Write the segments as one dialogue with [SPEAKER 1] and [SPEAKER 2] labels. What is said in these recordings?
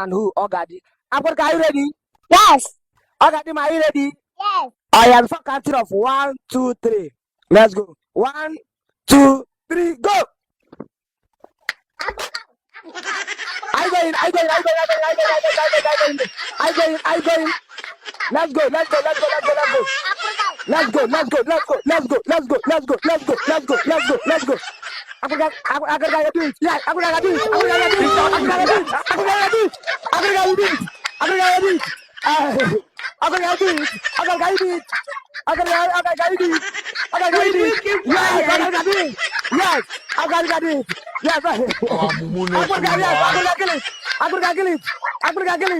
[SPEAKER 1] And who? Ogadi. Africa, are you ready?
[SPEAKER 2] Yes.
[SPEAKER 1] Ogadi, are you ready?
[SPEAKER 2] Yes.
[SPEAKER 1] I am for counting of 1, 2, 3. Let's go. 1, 2, 3, go. I going. Let's go. Africa, Africa, do it. Yeah, Africa, do it. Africa, do it. Africa, do it. Africa, do it. Africa, do it. Africa, do it. Africa, do it. Africa, do it. Africa, do it. Africa, do it. Yes, Africa, do it. Yes, Africa, do it. Yes, Africa, yes, Africa, kill it. Africa, kill it. Africa, kill it.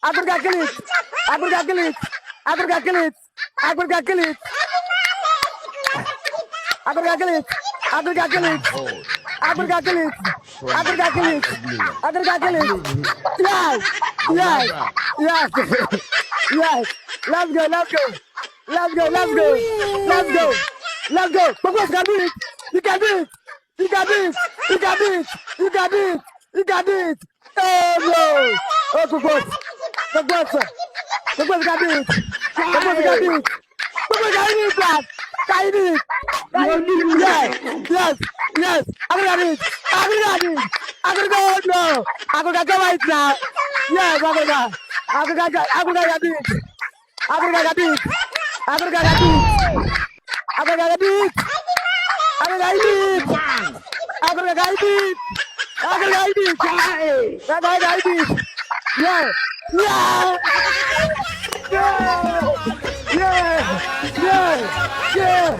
[SPEAKER 1] Africa, kill it. Africa, kill it. Africa, kill it. Africa, kill it. Africa, kill it. Africa, kill it. Africa, kill it. Africa, kill it. Africa, kill it. Yes, yes, yes, yes. Let's go, let's go. Let's go, let's go. Let's go. Let's go. Pokos can do it. You can do it. You can do it. You can do it. You can do it. You can do it. Oh no. Oh, Pokos. Pokos. Pokos can do it. Pokos can do it. Pokos can do it, lad. Can you do it? Yes, yes, yes. I'm gonna do it. I'm gonna do it. I'm gonna go. No, I'm gonna go right now. Yes, I'm gonna do it. I'm gonna do it. I'm gonna do it. I'm gonna do it. I'm gonna do it. I'm gonna do it. I'm gonna do it. I'm gonna do it. I'm gonna do it. Yeah, yeah, yeah, yeah, yeah, yeah.